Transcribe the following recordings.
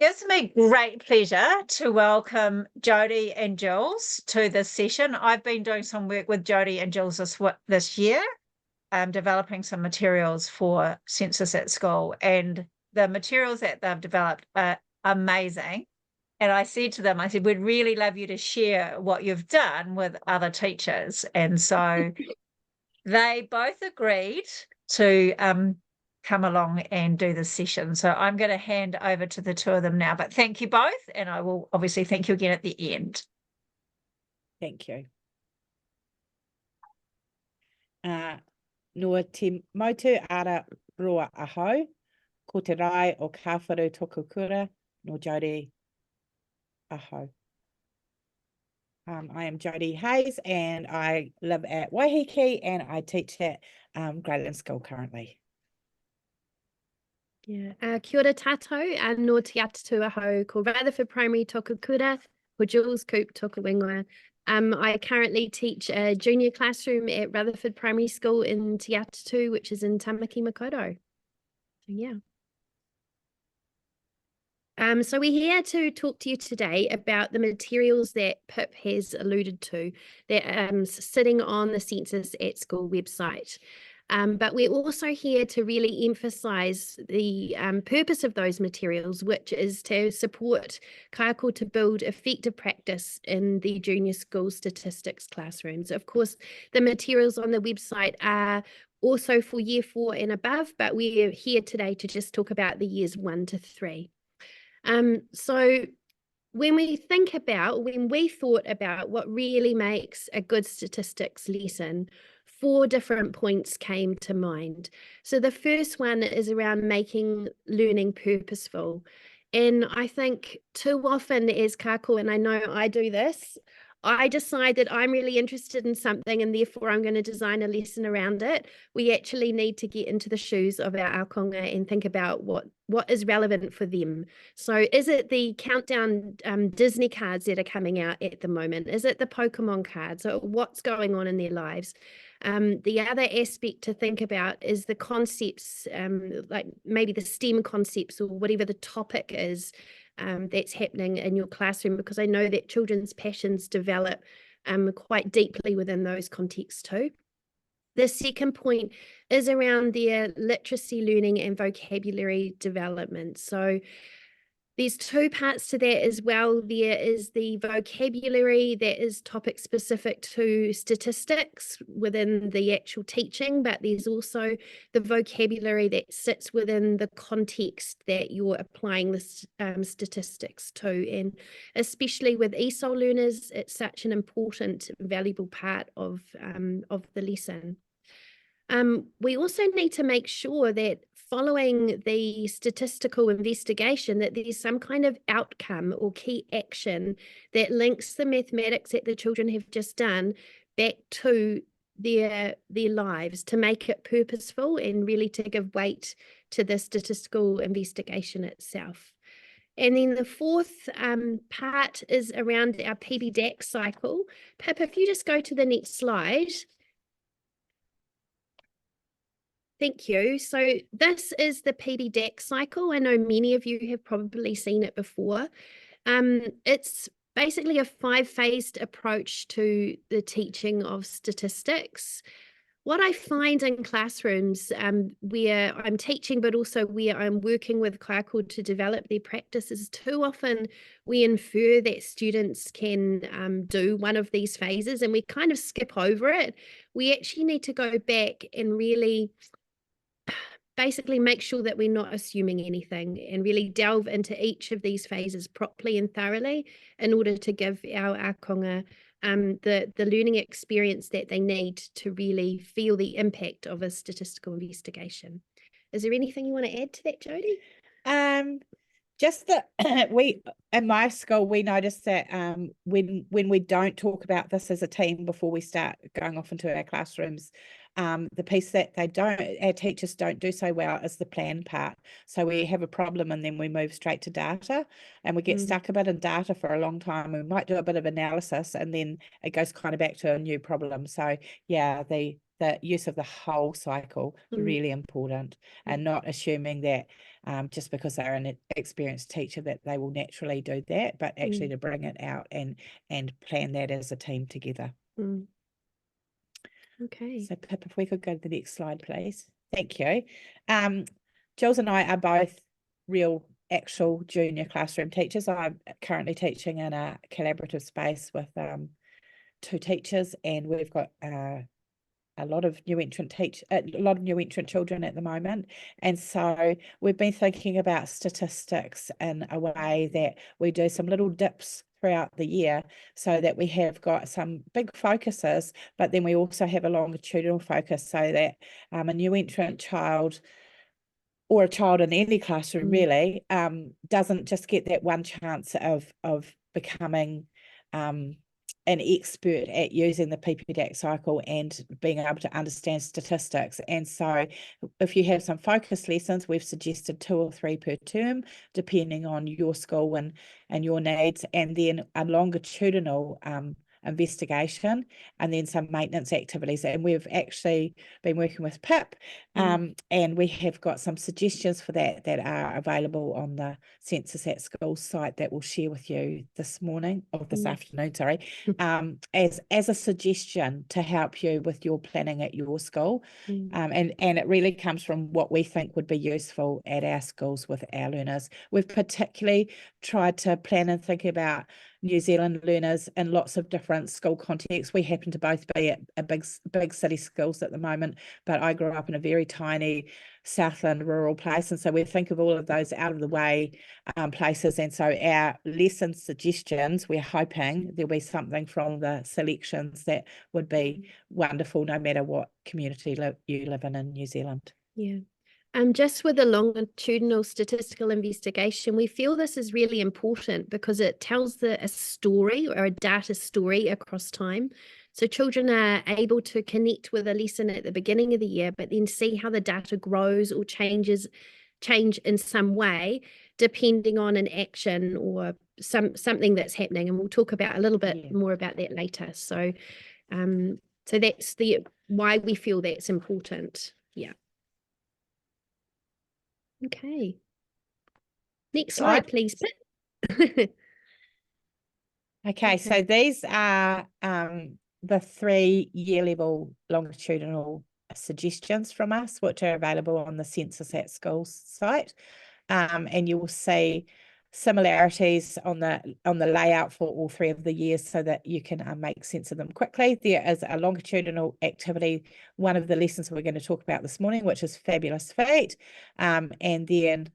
Gives me great pleasure to welcome Jody and Jules to this session. I've been doing some work with Jody and Jules this year, developing some materials for Census at School, and the materials that they've developed are amazing. And I said to them, I said, we'd really love you to share what you've done with other teachers. And so they both agreed to come along and do the session. So I'm going to hand over to the two of them now, but thank you both. And I will obviously thank you again at the end. Thank you. Noa te mautu ara roa ahau, ko te rai o kawharu toku kura, no Jody ahau. I am Jody Hayes and I live at Waiheke and I teach at Grayland School currently. Yeah, kia ora tātou, no te atatu ahau, ko Rutherford Primary toku kura, ko Jules Coop toku ingoa. I currently teach a junior classroom at Rutherford Primary School in Te Atatu, which is in Tamaki Makaurau. So yeah. So we're here to talk to you today about the materials that Pip has alluded to that sitting on the Census at School website. But we're also here to really emphasise the purpose of those materials, which is to support kaiako to build effective practice in the junior school statistics classrooms. Of course, the materials on the website are also for year 4 and above, but we're here today to just talk about the years 1 to 3. So when we thought about what really makes a good statistics lesson, 4 different points came to mind. So the first one is around making learning purposeful. And I think too often as kako, and I know I do this, I decide that I'm really interested in something and therefore I'm going to design a lesson around it. We actually need to get into the shoes of our akonga and think about what is relevant for them. So is it the countdown Disney cards that are coming out at the moment? Is it the Pokemon cards? Or what's going on in their lives? The other aspect to think about is the concepts, like maybe the STEM concepts or whatever the topic is that's happening in your classroom, because I know that children's passions develop quite deeply within those contexts too. The second point is around their literacy learning and vocabulary development. So there's 2 parts to that as well. There is the vocabulary that is topic specific to statistics within the actual teaching, but there's also the vocabulary that sits within the context that you're applying the statistics to. And especially with ESOL learners, it's such an important, valuable part of the lesson. We also need to make sure that following the statistical investigation, that there's some kind of outcome or key action that links the mathematics that the children have just done back to their lives, to make it purposeful and really to give weight to the statistical investigation itself. And then the fourth part is around our PBDAC cycle. Pip, if you just go to the next slide. Thank you. So this is the PBDAC cycle. I know many of you have probably seen it before. It's basically a 5-phased approach to the teaching of statistics. What I find in classrooms where I'm teaching, but also where I'm working with kaiako to develop their practices, too often we infer that students can do one of these phases and we kind of skip over it. We actually need to go back and really basically make sure that we're not assuming anything and really delve into each of these phases properly and thoroughly in order to give our akonga the learning experience that they need to really feel the impact of a statistical investigation. Is there anything you want to add to that, Jody? Just that we at my school we noticed that when we don't talk about this as a team before we start going off into our classrooms, the piece that our teachers don't do so well is the plan part. So we have a problem and then we move straight to data and we get stuck a bit in data for a long time. We might do a bit of analysis and then it goes kind of back to a new problem. So yeah, the use of the whole cycle is really important, and not assuming that just because they're an experienced teacher that they will naturally do that, but actually to bring it out and plan that as a team together. Okay. So Pip, if we could go to the next slide, please. Thank you. Jules and I are both real actual junior classroom teachers. I'm currently teaching in a collaborative space with 2 teachers, and we've got a lot of new entrant children at the moment. And so we've been thinking about statistics in a way that we do some little dips throughout the year, so that we have got some big focuses, but then we also have a longitudinal focus, so that a new entrant child, or a child in any classroom really, doesn't just get that one chance of becoming an expert at using the PPDAC cycle and being able to understand statistics. And so if you have some focus lessons, we've suggested 2 or 3 per term, depending on your school and your needs, and then a longitudinal investigation, and then some maintenance activities. And we've actually been working with Pip, and we have got some suggestions for that are available on the Census at School site that we'll share with you this morning, or this afternoon, sorry, as a suggestion to help you with your planning at your school. And it really comes from what we think would be useful at our schools with our learners. We've particularly tried to plan and think about New Zealand learners in lots of different school contexts. We happen to both be at a big city schools at the moment, but I grew up in a very tiny Southland rural place, and so we think of all of those out of the way places. And so our lesson suggestions, we're hoping there'll be something from the selections that would be wonderful, no matter what community you live in New Zealand. Yeah. Just with the longitudinal statistical investigation, we feel this is really important because it tells a story, or a data story, across time. So children are able to connect with a lesson at the beginning of the year, but then see how the data grows or change in some way, depending on an action or something that's happening. And we'll talk about a little bit more about that later. So, so that's why we feel that's important. Yeah. Okay. Next slide, please. Okay, so these are the 3 year level longitudinal suggestions from us, which are available on the Census at Schools site. And you will see similarities on the layout for all 3 of the years, so that you can make sense of them quickly. There is a longitudinal activity, one of the lessons we're going to talk about this morning, which is Fabulous Feet, and then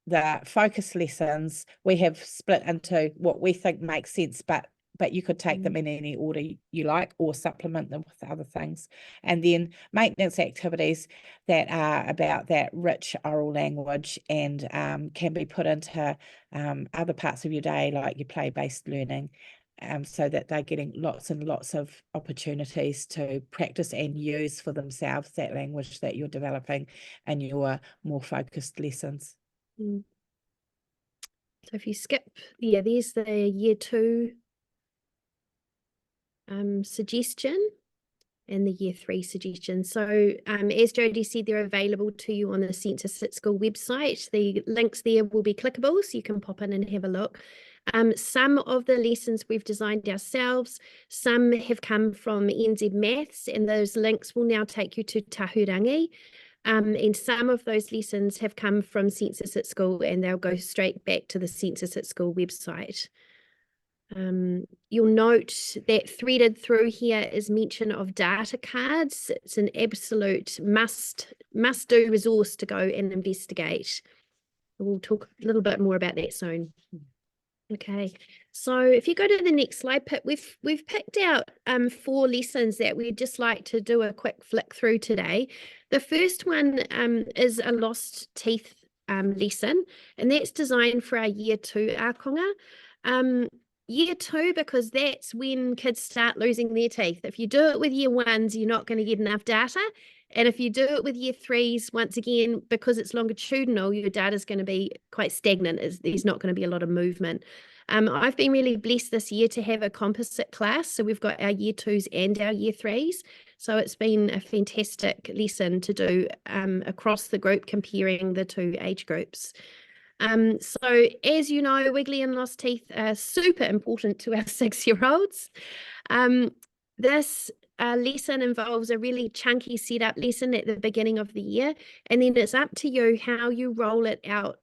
the focus lessons we have split into what we think makes sense, but you could take them in any order you like, or supplement them with other things. And then maintenance activities that are about that rich oral language and can be put into other parts of your day, like your play-based learning, so that they're getting lots and lots of opportunities to practice and use for themselves that language that you're developing in your more focused lessons. So if you skip, there's the year 2 suggestion and the year 3 suggestion. So as Jody said, they're available to you on the Census at School website. The links there will be clickable, so you can pop in and have a look. Some of the lessons we've designed ourselves, some have come from NZ Maths, and those links will now take you to Tahurangi. And some of those lessons have come from Census at School, and they'll go straight back to the Census at School website. You'll note that threaded through here is mention of data cards. It's an absolute must-do resource to go and investigate. We'll talk a little bit more about that soon. Okay, so if you go to the next slide, Pip, we've picked out 4 lessons that we'd just like to do a quick flick through today. The first one is a lost teeth lesson, and that's designed for our year 2 ākonga. Year 2, because that's when kids start losing their teeth. If you do it with year 1s, you're not going to get enough data. And if you do it with year 3s, once again, because it's longitudinal, your data is going to be quite stagnant. There's not going to be a lot of movement. I've been really blessed this year to have a composite class. So we've got our year 2s and our year 3s. So it's been a fantastic lesson to do across the group, comparing the two age groups. So as you know, wiggly and lost teeth are super important to our 6-year-olds. This lesson involves a really chunky setup lesson at the beginning of the year, and then it's up to you how you roll it out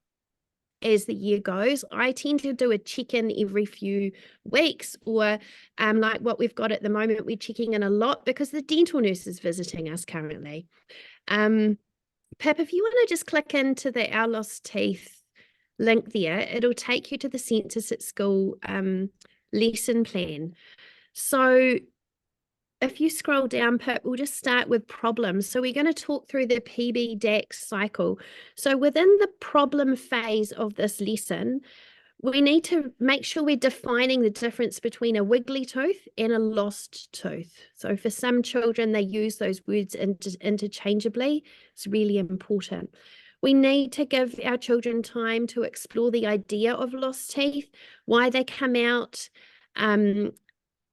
as the year goes. I tend to do a check-in every few weeks, or like what we've got at the moment, we're checking in a lot because the dental nurse is visiting us currently. Pip, if you want to just click into the Our Lost Teeth link there, it'll take you to the Census at School lesson plan. So if you scroll down, Pip, we'll just start with problems. So we're going to talk through the PB-DAX cycle. So within the problem phase of this lesson, we need to make sure we're defining the difference between a wiggly tooth and a lost tooth. So for some children, they use those words interchangeably. It's really important. We need to give our children time to explore the idea of lost teeth, why they come out,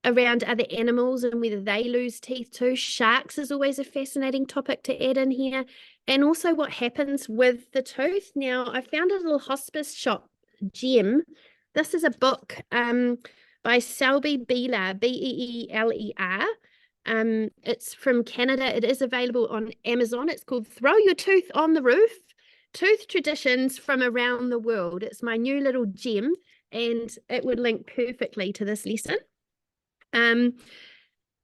around other animals and whether they lose teeth too. Sharks is always a fascinating topic to add in here, and also what happens with the tooth. Now, I found a little hospice shop gem. This is a book by Selby Beeler, Beeler. It's from Canada. It is available on Amazon. It's called Throw Your Tooth on the Roof, Tooth Traditions from Around the World. It's my new little gem, and it would link perfectly to this lesson.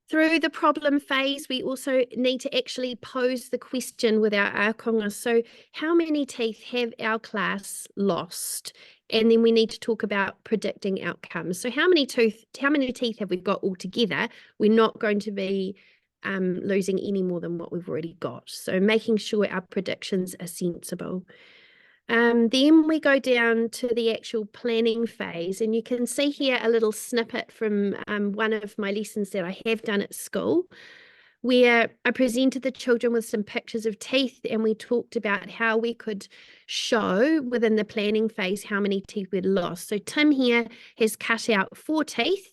Through the problem phase, we also need to actually pose the question with our ākonga. So how many teeth have our class lost? And then we need to talk about predicting outcomes. So how many teeth have we got altogether? We're not going to be losing any more than what we've already got. So making sure our predictions are sensible. Then we go down to the actual planning phase, and you can see here a little snippet from one of my lessons that I have done at school, where I presented the children with some pictures of teeth, and we talked about how we could show within the planning phase how many teeth we'd lost. So Tim here has cut out 4 teeth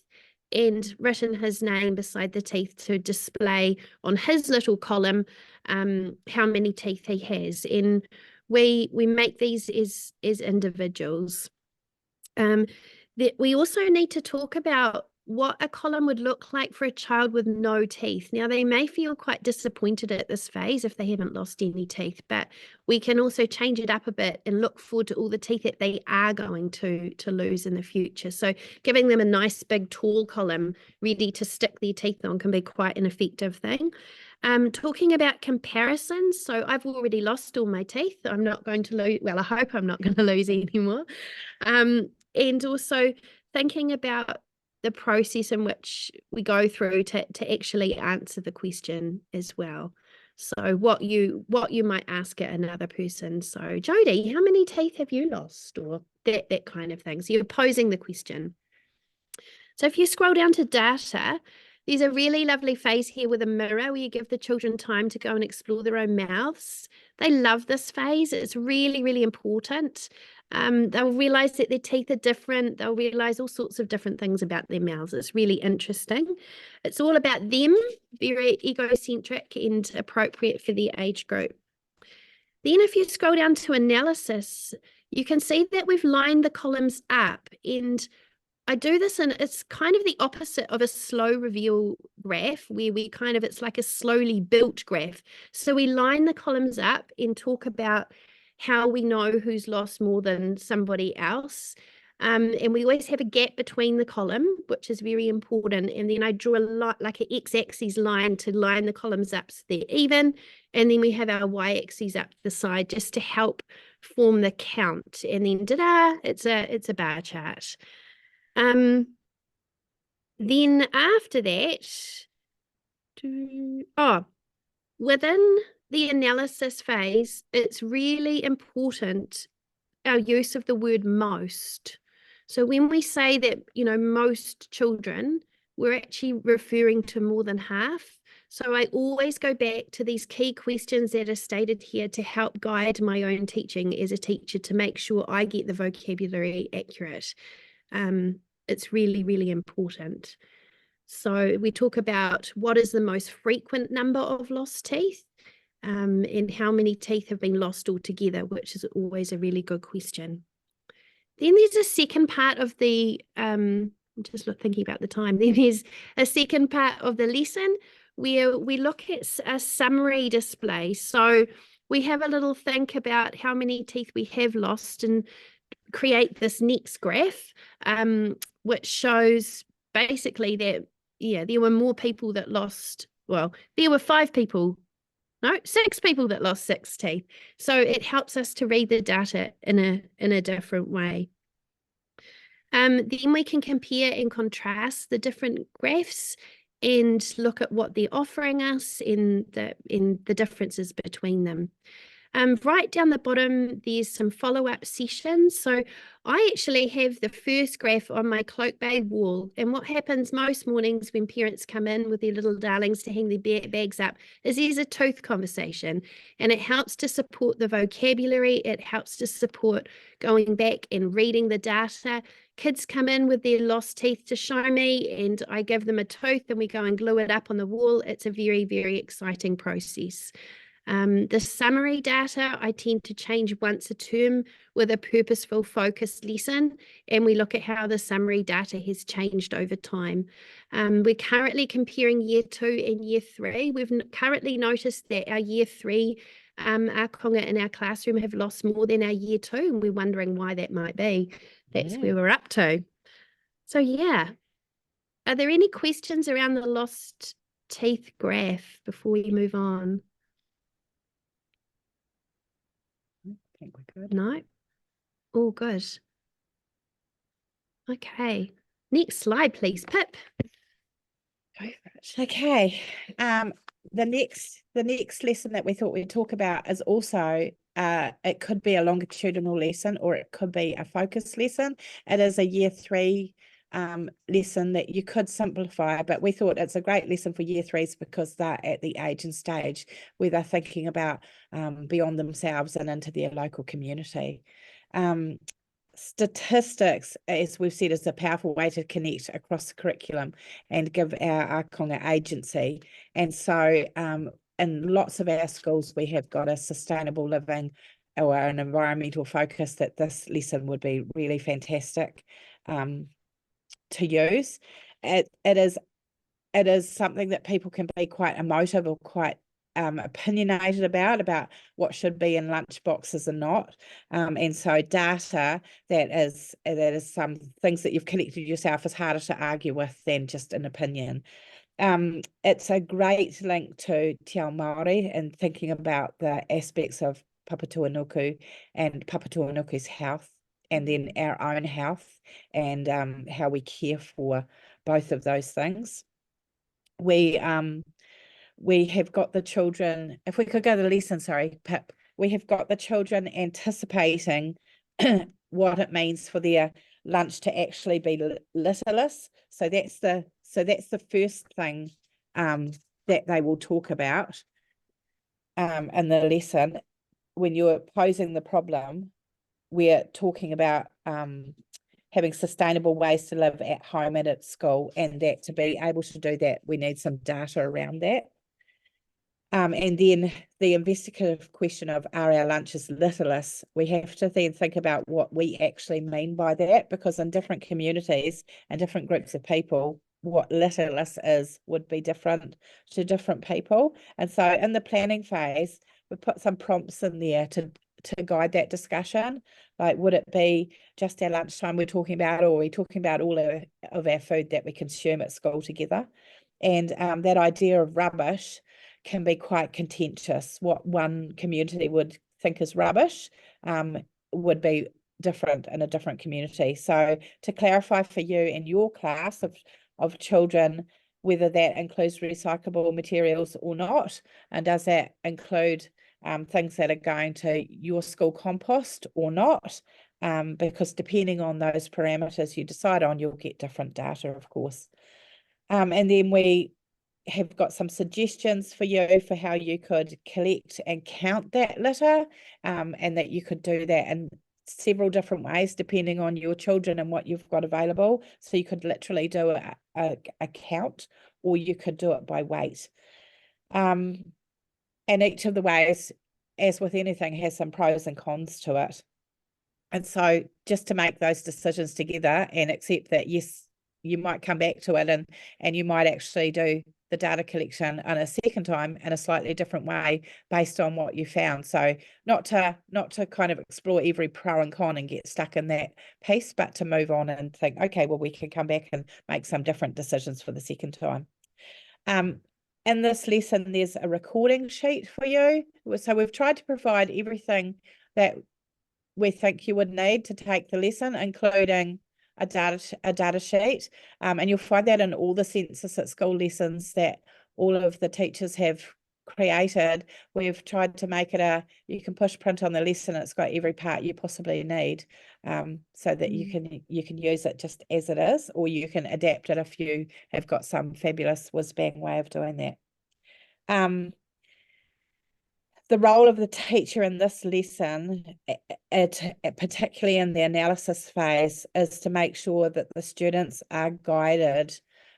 and written his name beside the teeth to display on his little column how many teeth he has. And we make these as individuals. We also need to talk about what a column would look like for a child with no teeth. Now, they may feel quite disappointed at this phase if they haven't lost any teeth, but we can also change it up a bit and look forward to all the teeth that they are going to lose in the future. So giving them a nice big tall column ready to stick their teeth on can be quite an effective thing. Talking about comparisons, so I've already lost all my teeth. I'm not going to lose, well, I hope I'm not going to lose any more. And also thinking about the process in which we go through to actually answer the question as well. So what you might ask at another person. So Jody, how many teeth have you lost? Or that kind of thing. So you're posing the question. So if you scroll down to data, there's a really lovely phase here with a mirror where you give the children time to go and explore their own mouths. They love this phase. It's really, really important. They'll realise that their teeth are different. They'll realise all sorts of different things about their mouths. It's really interesting. It's all about them, very egocentric and appropriate for their age group. Then if you scroll down to analysis, you can see that we've lined the columns up, and I do this, and it's kind of the opposite of a slow reveal graph where it's like a slowly built graph. So we line the columns up and talk about how we know who's lost more than somebody else. And we always have a gap between the column, which is very important. And then I draw like an x-axis line to line the columns up so they're even. And then we have our y-axis up the side just to help form the count. And then ta-da, it's a bar chart. Then after that, within the analysis phase, it's really important our use of the word most. So when we say that, most children, we're actually referring to more than half. So I always go back to these key questions that are stated here to help guide my own teaching as a teacher to make sure I get the vocabulary accurate. It's really, really important. So we talk about what is the most frequent number of lost teeth, and how many teeth have been lost altogether, which is always a really good question. Then there's a second part of the, I'm just thinking about the time, then there's a second part of the lesson where we look at a summary display. So we have a little think about how many teeth we have lost and create this next graph, which shows basically that, yeah, there were more people that lost, well, there were 6 people that lost 6 teeth. So it helps us to read the data in a different way. Then we can compare and contrast the different graphs and look at what they're offering us in the differences between them. Right down the bottom, there's some follow-up sessions. So I actually have the first graph on my cloak bay wall. And what happens most mornings when parents come in with their little darlings to hang their bags up is there's a tooth conversation. And it helps to support the vocabulary. It helps to support going back and reading the data. Kids come in with their lost teeth to show me, and I give them a tooth and we go and glue it up on the wall. It's a very, very exciting process. The summary data I tend to change once a term with a purposeful focused lesson, and we look at how the summary data has changed over time. We're currently comparing year 2 and year 3. We've currently noticed that our year 3 our konga in our classroom have lost more than our year 2, and we're wondering why that might be. That's where we're up to. So yeah, are there any questions around the lost teeth graph before we move on? I think we're good. No? All good. Okay. Next slide, please, Pip. Go for it. Okay. The next lesson that we thought we'd talk about is also it could be a longitudinal lesson or it could be a focus lesson. It is a year 3 lesson that you could simplify, but we thought it's a great lesson for year 3s because they're at the age and stage where they're thinking about beyond themselves and into their local community. Statistics, as we've said, is a powerful way to connect across the curriculum and give our konga agency. And so in lots of our schools, we have got a sustainable living or an environmental focus that this lesson would be really fantastic to use. It is something that people can be quite emotive or quite opinionated about what should be in lunch boxes and not, and so data that is some things that you've collected yourself is harder to argue with than just an opinion. It's a great link to Te Ao Māori and thinking about the aspects of Papatuanuku and Papatuanuku's health, and then our own health and how we care for both of those things. We have got the children, if we could go to the lesson, sorry, Pip, we have got the children anticipating what it means for their lunch to actually be litterless. So that's the first thing that they will talk about in the lesson. When you're posing the problem, we're talking about having sustainable ways to live at home and at school, and that to be able to do that, we need some data around that. And then the investigative question of, are our lunches litterless? We have to then think about what we actually mean by that, because in different communities and different groups of people, what litterless is would be different to different people. And so in the planning phase, we put some prompts in there to guide that discussion. Like, would it be just our lunchtime we're talking about, or are we talking about all of our food that we consume at school together? And that idea of rubbish can be quite contentious. What one community would think is rubbish would be different in a different community. So to clarify for you in your class of children, whether that includes recyclable materials or not, and does that include things that are going to your school compost or not, because depending on those parameters you decide on, you'll get different data, of course. And then we have got some suggestions for you for how you could collect and count that litter, and that you could do that in several different ways depending on your children and what you've got available. So you could literally do a count, or you could do it by weight. And each of the ways, as with anything, has some pros and cons to it. And so just to make those decisions together and accept that, yes, you might come back to it and you might actually do the data collection on a second time in a slightly different way based on what you found. So not to kind of explore every pro and con and get stuck in that piece, but to move on and think, okay, well, we can come back and make some different decisions for the second time. In this lesson, there's a recording sheet for you. So we've tried to provide everything that we think you would need to take the lesson, including a data sheet. And you'll find that in all the Census at School lessons that all of the teachers have created. We've tried to make it you can push print on the lesson. It's got every part you possibly need, so that you can use it just as it is, or you can adapt it if you have got some fabulous whiz-bang way of doing that. The role of the teacher in this lesson, particularly in the analysis phase, is to make sure that the students are guided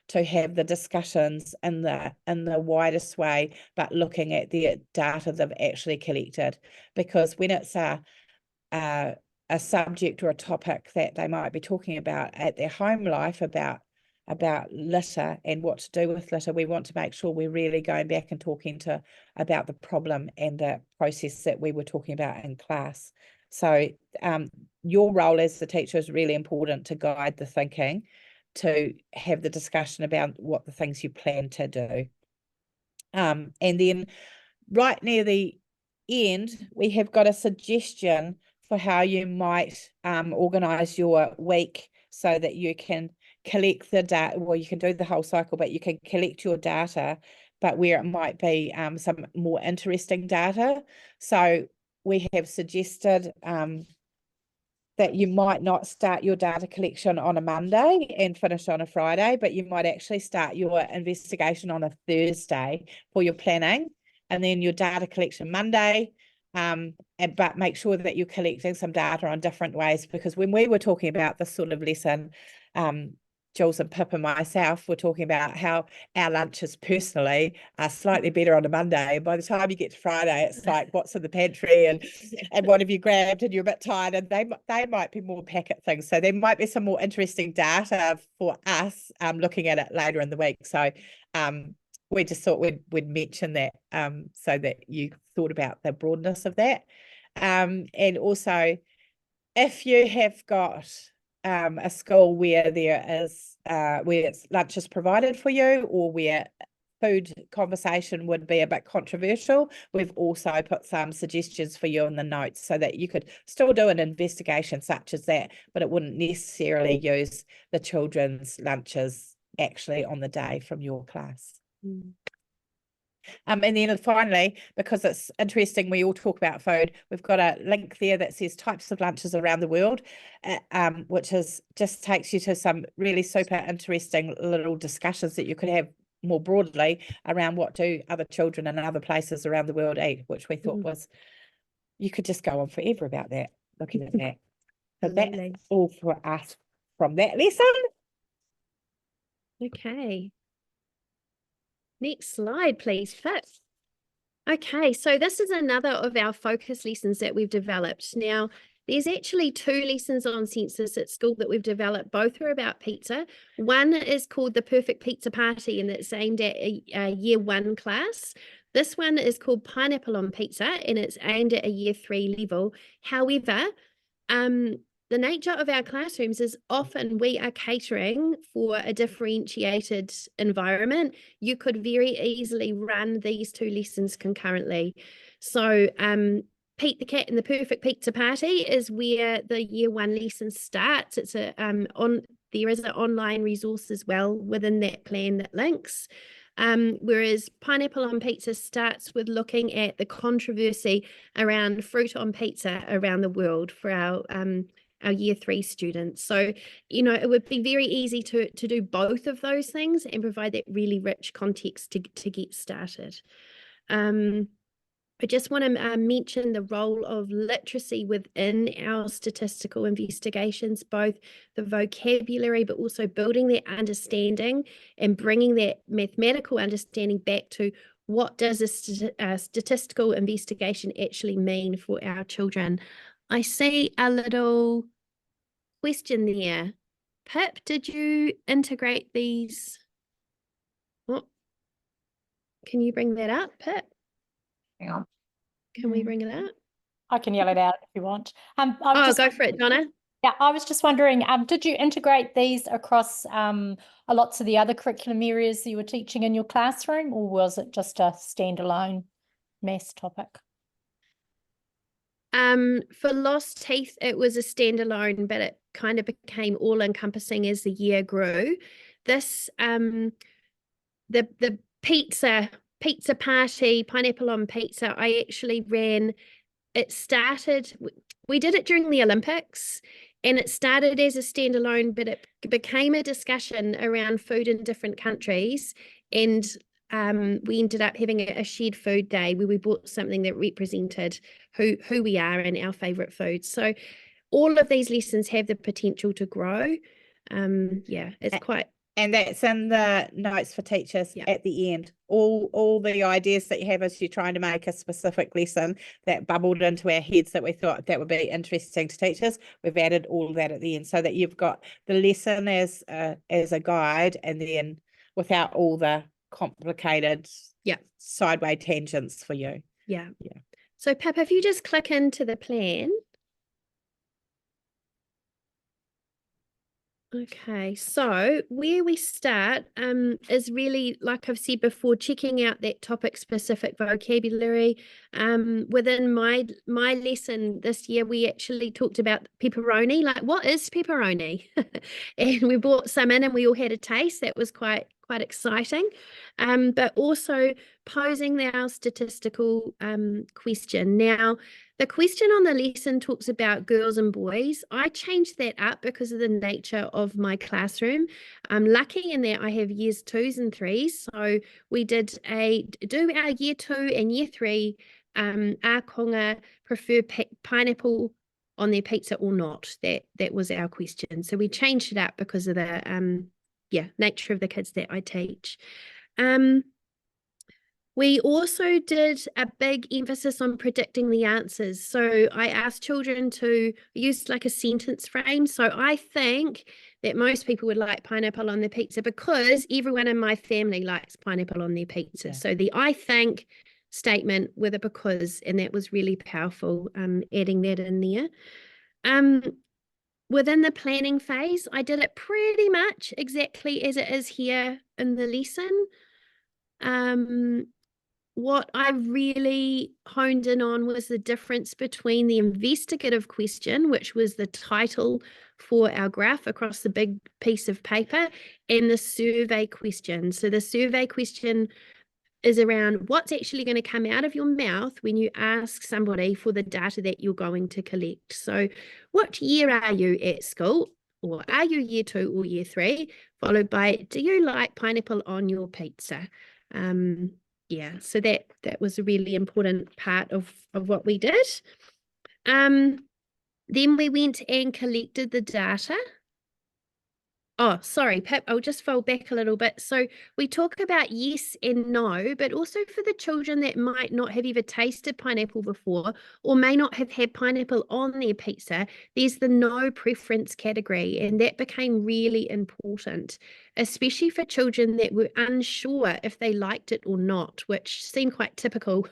to have the discussions in the widest way, but looking at the data they've actually collected. Because when it's a subject or a topic that they might be talking about at their home life, about litter and what to do with litter, we want to make sure we're really going back and talking about the problem and the process that we were talking about in class. So your role as the teacher is really important to guide the thinking, to have the discussion about what the things you plan to do. And then right near the end, we have got a suggestion for how you might organise your week so that you can collect the data. Well, you can do the whole cycle, but you can collect your data, but where it might be some more interesting data. So we have suggested that you might not start your data collection on a Monday and finish on a Friday, but you might actually start your investigation on a Thursday for your planning, and then your data collection Monday, but make sure that you're collecting some data on different ways, because when we were talking about this sort of lesson, Jules and Pip and myself were talking about how our lunches personally are slightly better on a Monday. And by the time you get to Friday, it's like, what's in the pantry and what have you grabbed, and you're a bit tired, and they might be more packet things. So there might be some more interesting data for us looking at it later in the week. So we just thought we'd mention that so that you thought about the broadness of that. And also, if you have got a school where there is where lunch is provided for you, or where food conversation would be a bit controversial, we've also put some suggestions for you in the notes so that you could still do an investigation such as that, but it wouldn't necessarily use the children's lunches actually on the day from your class. And then finally, because it's interesting, we all talk about food, we've got a link there that says types of lunches around the world, which just takes you to some really super interesting little discussions that you could have more broadly around what do other children in other places around the world eat, which we thought was, you could just go on forever about that, looking at that. So that's all for us from that lesson. Okay. Next slide, please, Pip. Okay, so this is another of our focus lessons that we've developed. Now, there's actually 2 lessons on Census at School that we've developed. Both are about pizza. One is called the Perfect Pizza Party, and it's aimed at a Year 1 class. This one is called Pineapple on Pizza, and it's aimed at a Year 3 level. However, the nature of our classrooms is often we are catering for a differentiated environment. You could very easily run these 2 lessons concurrently. So Pete the Cat and the Perfect Pizza Party is where the Year 1 lesson starts. It's there is an online resource as well within that plan that links. Whereas Pineapple on Pizza starts with looking at the controversy around fruit on pizza around the world for our Year 3 students. So, it would be very easy to do both of those things and provide that really rich context to get started. I just want to mention the role of literacy within our statistical investigations, both the vocabulary, but also building their understanding and bringing that mathematical understanding back to what does a statistical investigation actually mean for our children. I see a little question there. Pip, did you integrate these? Oh, can you bring that up, Pip? Hang on. Can we bring it up? I can yell it out if you want. Go for it, Donna. Yeah, I was just wondering, did you integrate these across lots of the other curriculum areas that you were teaching in your classroom, or was it just a standalone maths topic? For Lost Teeth, it was a standalone, but it kind of became all-encompassing as the year grew. This, the pizza party, pineapple on pizza, I actually ran. It started, we did it during the Olympics, and it started as a standalone, but it became a discussion around food in different countries. And we ended up having a shared food day where we bought something that represented who we are and our favourite foods. So all of these lessons have the potential to grow. Yeah, it's quite. And that's in the notes for teachers at the end. All the ideas that you have as you're trying to make a specific lesson that bubbled into our heads that we thought that would be interesting to teachers. We've added all of that at the end so that you've got the lesson as a guide, and then without all the complicated sideways tangents for you. Yeah. So Pip, if you just click into the plan. Okay, so where we start is really, like I've said before, checking out that topic-specific vocabulary. Within my lesson this year, we actually talked about pepperoni. Like, what is pepperoni? And we brought some in, and we all had a taste. That was quite exciting. But also posing our statistical question. Now, the question on the lesson talks about girls and boys. I changed that up because of the nature of my classroom. I'm lucky in that I have years 2s and 3s. So we do our year 2 and year 3, our konga prefer pineapple on their pizza or not. That was our question. So we changed it up because of the nature of the kids that I teach. We also did a big emphasis on predicting the answers. So I asked children to use like a sentence frame. So I think that most people would like pineapple on their pizza because everyone in my family likes pineapple on their pizza. Yeah. So the I think statement with a because, and that was really powerful, adding that in there. Within the planning phase, I did it pretty much exactly as it is here in the lesson. What I really honed in on was the difference between the investigative question, which was the title for our graph across the big piece of paper, and the survey question. So the survey question is around what's actually going to come out of your mouth when you ask somebody for the data that you're going to collect. So what year are you at school? Or are you year 2 or year 3? Followed by, do you like pineapple on your pizza? So that was a really important part of what we did. Then we went and collected the data. Oh, sorry, Pip, I'll just fold back a little bit. So we talk about yes and no, but also for the children that might not have ever tasted pineapple before or may not have had pineapple on their pizza, there's the no preference category, and that became really important, especially for children that were unsure if they liked it or not, which seemed quite typical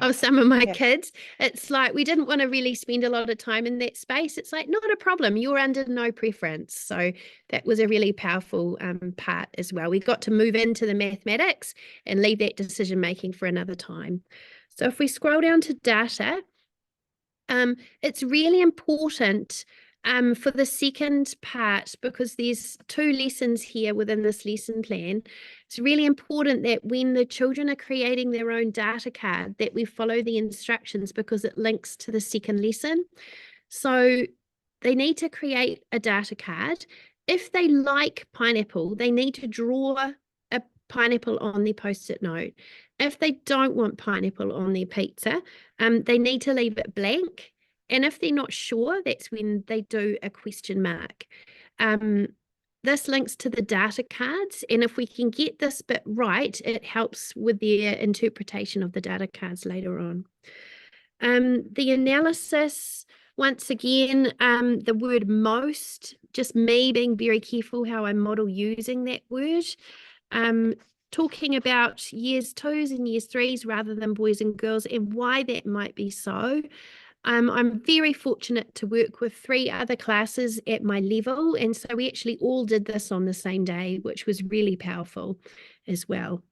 of some of my kids. It's like we didn't want to really spend a lot of time in that space. It's like, not a problem, you're under no preference. So that was a really powerful part as well. We got to move into the mathematics and leave that decision making for another time. So if we scroll down to data, it's really important for the second part, because there's 2 lessons here within this lesson plan. It's really important that when the children are creating their own data card, that we follow the instructions, because it links to the second lesson. So they need to create a data card. If they like pineapple, they need to draw a pineapple on their post-it note. if they don't want pineapple on their pizza, they need to leave it blank. And if they're not sure, that's when they do a question mark. This links to the data cards, and if we can get this bit right, it helps with their interpretation of the data cards later on. The analysis, once again, the word most, just me being very careful how I model using that word. Talking about years 2s and years 3s rather than boys and girls, and why that might be so. I'm very fortunate to work with 3 other classes at my level, and so we actually all did this on the same day, which was really powerful as well.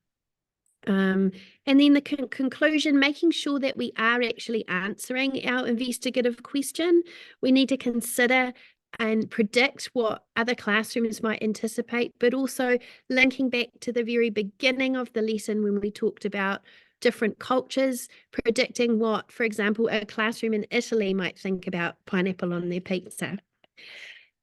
And then the conclusion, making sure that we are actually answering our investigative question. We need to consider and predict what other classrooms might anticipate, but also linking back to the very beginning of the lesson when we talked about different cultures, predicting what, for example, a classroom in Italy might think about pineapple on their pizza.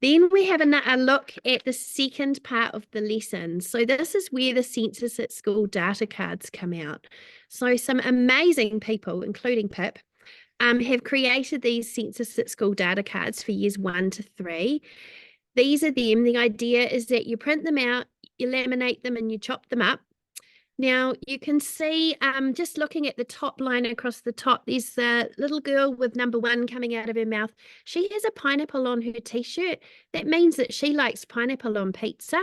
Then we have a look at the second part of the lesson. So this is where the Census at School data cards come out. So some amazing people, including Pip, have created these Census at School data cards for years 1 to 3. These are them. The idea is that you print them out, you laminate them, and you chop them up. Now you can see, just looking at the top line across the top, there's the little girl with number 1 coming out of her mouth. She has a pineapple on her t-shirt. That means that she likes pineapple on pizza.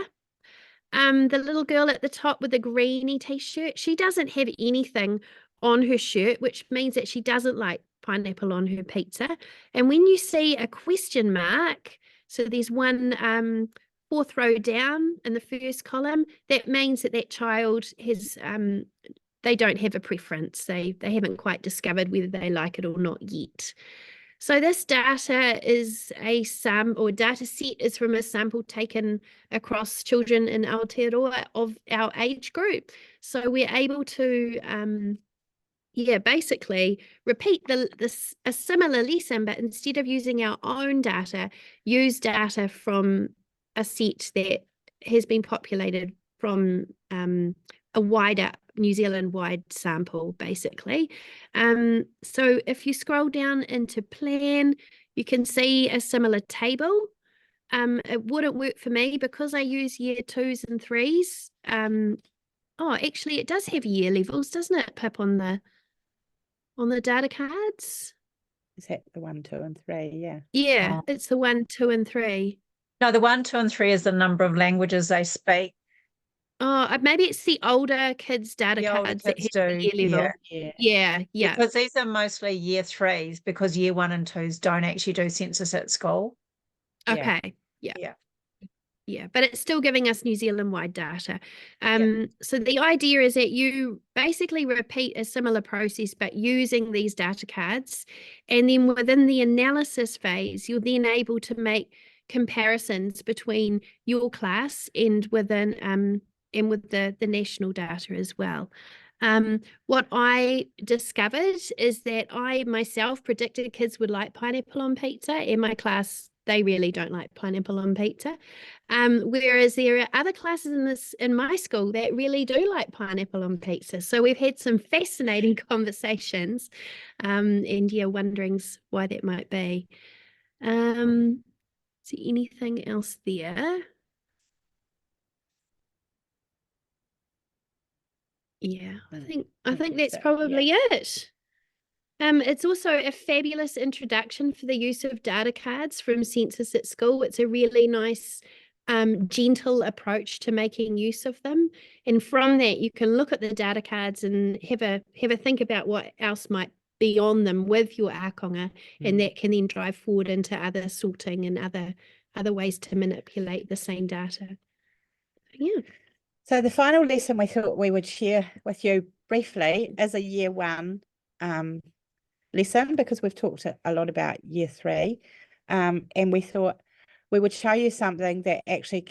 The little girl at the top with the greeny t-shirt, she doesn't have anything on her shirt, which means that she doesn't like pineapple on her pizza. And when you see a question mark, so there's one 4th row down in the first column, that means that that child has, they don't have a preference. They haven't quite discovered whether they like it or not yet. So this data is data set is from a sample taken across children in Aotearoa of our age group. So we're able to, basically repeat a similar lesson, but instead of using our own data, use data from a set that has been populated from a wider New Zealand-wide sample, basically. So if you scroll down into plan, you can see a similar table. It wouldn't work for me because I use year 2s and 3s. Oh, actually, it does have year levels, doesn't it, Pip, on the data cards? Is that the 1, 2, and 3? Yeah. Yeah, it's the 1, 2, and 3. No, the 1, 2, and 3 is the number of languages they speak. Oh, maybe it's the older kids' data The older cards that kids have the do, year level. Yeah. Because these are mostly year 3s, because year 1 and 2s don't actually do census at school. Okay. Yeah, but it's still giving us New Zealand-wide data. So the idea is that you basically repeat a similar process, but using these data cards. And then within the analysis phase, you're then able to make comparisons between your class and within and with the national data as well. What I discovered is that I myself predicted kids would like pineapple on pizza. In my class, they really don't like pineapple on pizza. Whereas there are other classes in my school that really do like pineapple on pizza. So we've had some fascinating conversations, and wonderings why that might be. Is there anything else there? Yeah, I think that's probably it. It's also a fabulous introduction for the use of data cards from Census at School. It's a really nice, gentle approach to making use of them. And from that, you can look at the data cards and have a think about what else might be on them with your ākonga, and that can then drive forward into other sorting and other ways to manipulate the same data. Yeah. So the final lesson we thought we would share with you briefly is a year 1 lesson, because we've talked a lot about year 3, and we thought we would show you something that actually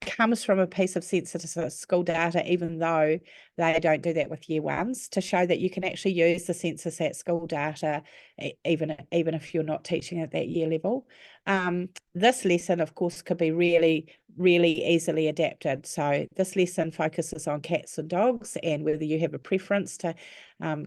comes from a piece of Census at School data, even though they don't do that with year 1s, to show that you can actually use the Census at School data even if you're not teaching at that year level. This lesson, of course, could be really really easily adapted. So this lesson focuses on cats and dogs, and whether you have a preference to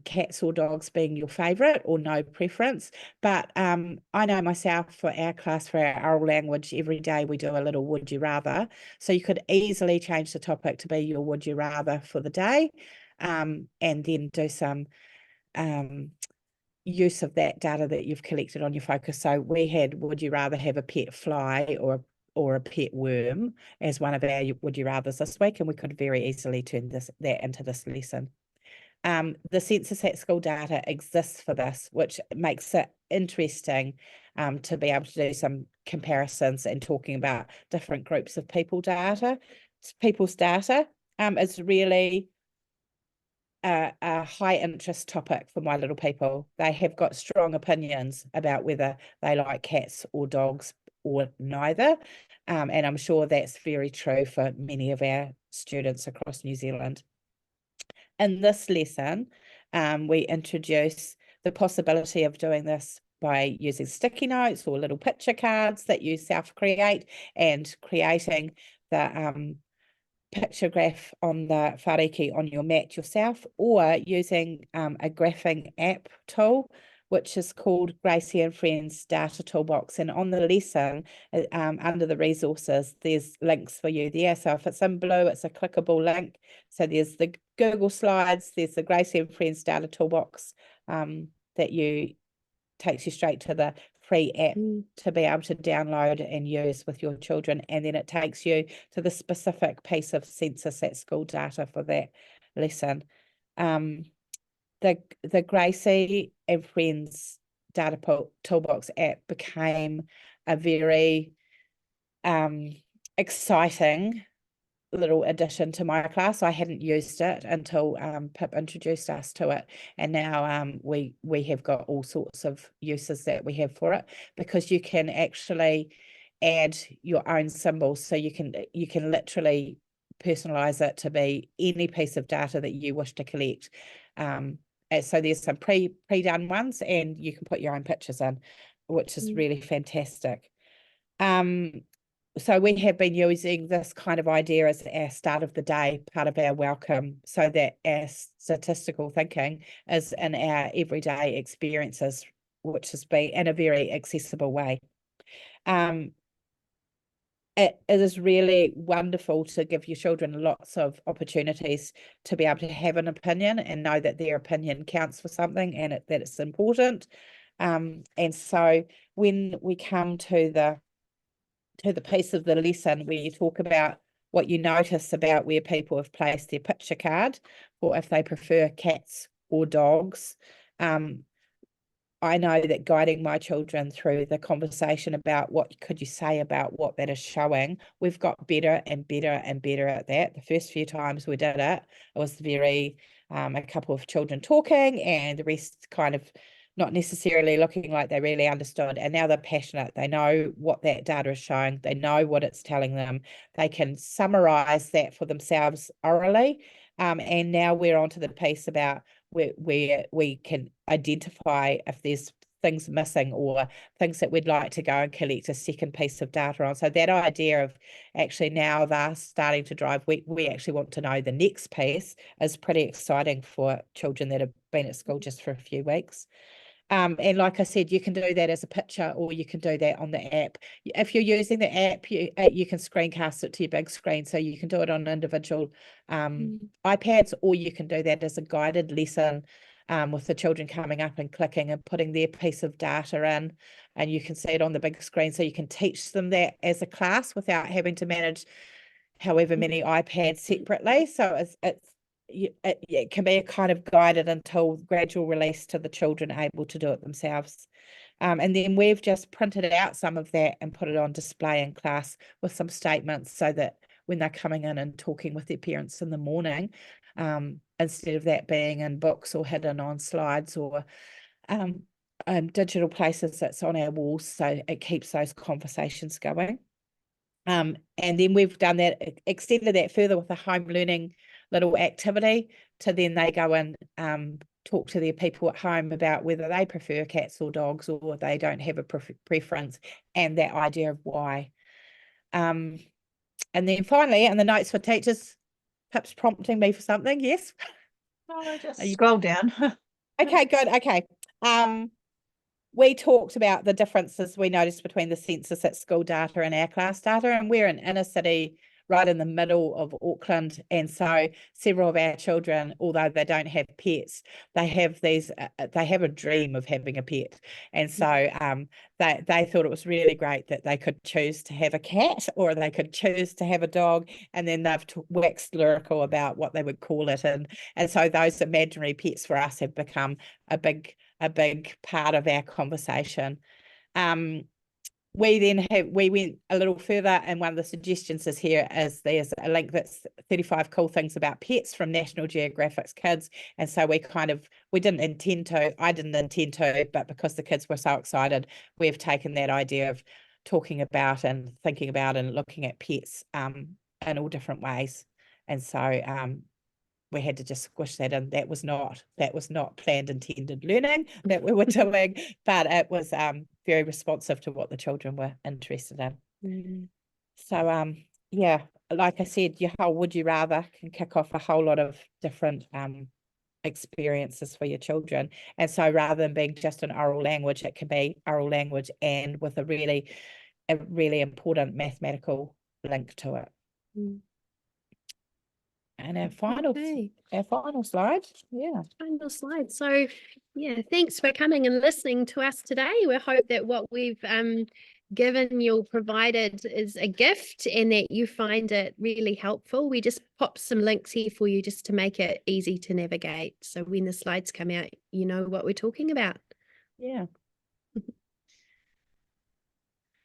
cats or dogs being your favourite, or no preference. But I know myself, for our class, for our oral language, every day we do a little would you rather. So you could easily change the topic to be your would you rather for the day, and then do some use of that data that you've collected on your focus. So we had, would you rather have a pet fly or a pet worm as one of our would you rathers this week, and we could very easily turn that into this lesson. The Census at School data exists for this, which makes it interesting to be able to do some comparisons and talking about different groups of people's data. It's really a high interest topic for my little people. They have got strong opinions about whether they like cats or dogs or neither. And I'm sure that's very true for many of our students across New Zealand. In this lesson, we introduce the possibility of doing this by using sticky notes or little picture cards that you self-create, and creating the picture graph on the whariki on your mat yourself, or using a graphing app tool, which is called Gracie and Friends Data Toolbox. And on the lesson, under the resources, there's links for you there. So if it's in blue, it's a clickable link. So there's the Google Slides, there's the Gracie and Friends Data Toolbox that takes you straight to the free app to be able to download and use with your children, and then it takes you to the specific piece of Census at School data for that lesson. The Gracie and Friends Data Toolbox app became a very exciting little addition to my class. I hadn't used it until Pip introduced us to it, and now we have got all sorts of uses that we have for it, because you can actually add your own symbols. So you can literally personalize it to be any piece of data that you wish to collect. And so there's some pre-done ones, and you can put your own pictures in, which is really fantastic. So we have been using this kind of idea as our start of the day, part of our welcome, so that our statistical thinking is in our everyday experiences, which has been in a very accessible way. It is really wonderful to give your children lots of opportunities to be able to have an opinion and know that their opinion counts for something, and that it's important. And so when we come to the piece of the lesson where you talk about what you notice about where people have placed their picture card, or if they prefer cats or dogs, I know that guiding my children through the conversation about what could you say about what that is showing, we've got better and better and better at that. The first few times we did it, it was very a couple of children talking, and the rest kind of not necessarily looking like they really understood. And now they're passionate. They know what that data is showing. They know what it's telling them. They can summarize that for themselves orally. And now we're on to the piece about where we can identify if there's things missing or things that we'd like to go and collect a second piece of data on. So that idea of actually now they're starting to drive, we actually want to know the next piece, is pretty exciting for children that have been at school just for a few weeks. And like I said, you can do that as a picture, or you can do that on the app. If you're using the app, you can screencast it to your big screen, so you can do it on individual iPads, or you can do that as a guided lesson with the children coming up and clicking and putting their piece of data in, and you can see it on the big screen, so you can teach them that as a class without having to manage however many iPads separately. So it can be a kind of guided until gradual release to the children able to do it themselves. And then we've just printed out some of that and put it on display in class with some statements, so that when they're coming in and talking with their parents in the morning, instead of that being in books or hidden on slides or digital places, that's on our walls, so it keeps those conversations going. And then we've done that, extended that further with a home learning little activity, to then they go and talk to their people at home about whether they prefer cats or dogs, or they don't have a preference, and that idea of why. then finally, and the notes for teachers, Pip's prompting me for something. Yes. No, just Are you- scroll down. Okay, good. Okay. We talked about the differences we noticed between the census at school data and our class data, and we're an inner city right in the middle of Auckland, and so several of our children, although they don't have pets, they have a dream of having a pet, and so they thought it was really great that they could choose to have a cat or they could choose to have a dog, and then they've waxed lyrical about what they would call it, and so those imaginary pets for us have become a big part of our conversation. We went a little further, and one of the suggestions is there's a link that's 35 cool things about pets from National Geographic's Kids, and so I didn't intend to, but because the kids were so excited, we've taken that idea of talking about and thinking about and looking at pets in all different ways, and so we had to just squish that in. That was not planned, intended learning that we were doing, but it was very responsive to what the children were interested in. Mm-hmm. So yeah, like I said, your whole would you rather can kick off a whole lot of different experiences for your children. And so rather than being just an oral language, it can be oral language and with a really important mathematical link to it. Mm. And our final slide. Yeah. Final slide. So yeah, thanks for coming and listening to us today. We hope that what we've given you provided is a gift and that you find it really helpful. We just popped some links here for you just to make it easy to navigate. So when the slides come out, you know what we're talking about. Yeah.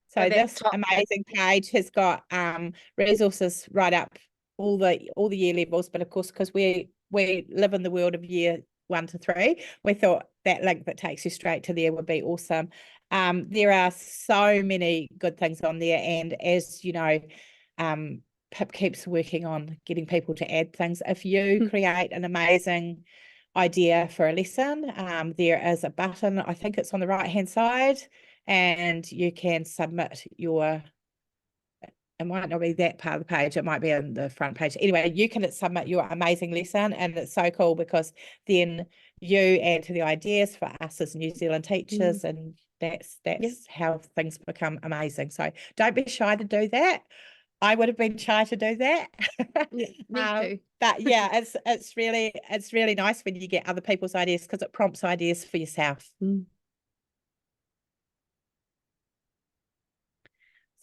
So this amazing page has got resources right up all the year levels, but of course, because we live in the world of year 1 to 3, we thought that link that takes you straight to there would be awesome. There are so many good things on there, and as you know, Pip keeps working on getting people to add things. If you create an amazing idea for a lesson, there is a button, I think it's on the right hand side, and you can submit it might not be that part of the page, it might be on the front page. Anyway, you can submit your amazing lesson, and it's so cool because then you add to the ideas for us as New Zealand teachers, and that's how things become amazing. So don't be shy to do that. I would have been shy to do that. Yeah, me too. But yeah, it's really nice when you get other people's ideas because it prompts ideas for yourself.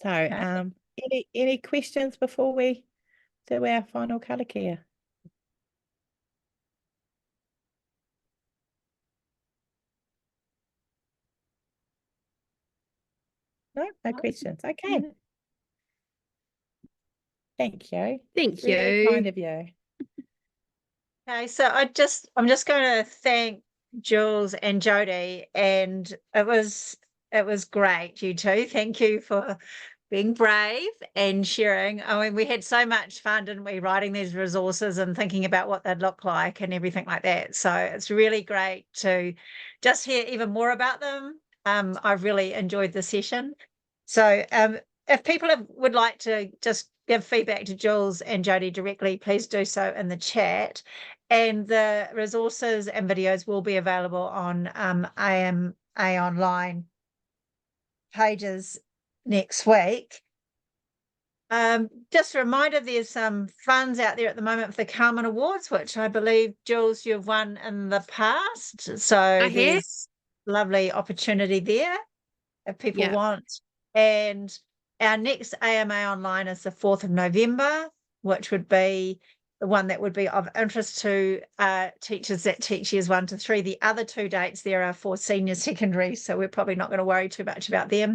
So any questions before we do our final colour care? No questions. Okay. Thank you. Thank Really you. kind of you. Okay, so I'm just going to thank Jules and Jody, and it was great, you two. Thank you for being brave and sharing. I mean, we had so much fun, didn't we, writing these resources and thinking about what they'd look like and everything like that. So it's really great to just hear even more about them. I've really enjoyed the session. So if people would like to just give feedback to Jules and Jody directly, please do so in the chat. And the resources and videos will be available on AMA Online pages next week. Just a reminder, there's some funds out there at the moment for the Carmen Awards, which I believe, Jules, you've won in the past. So there's lovely opportunity there if people want. And our next AMA Online is the 4th of November, which would be the one that would be of interest to teachers that teach years 1 to 3. The other 2 dates there are for senior secondary, so we're probably not going to worry too much about them.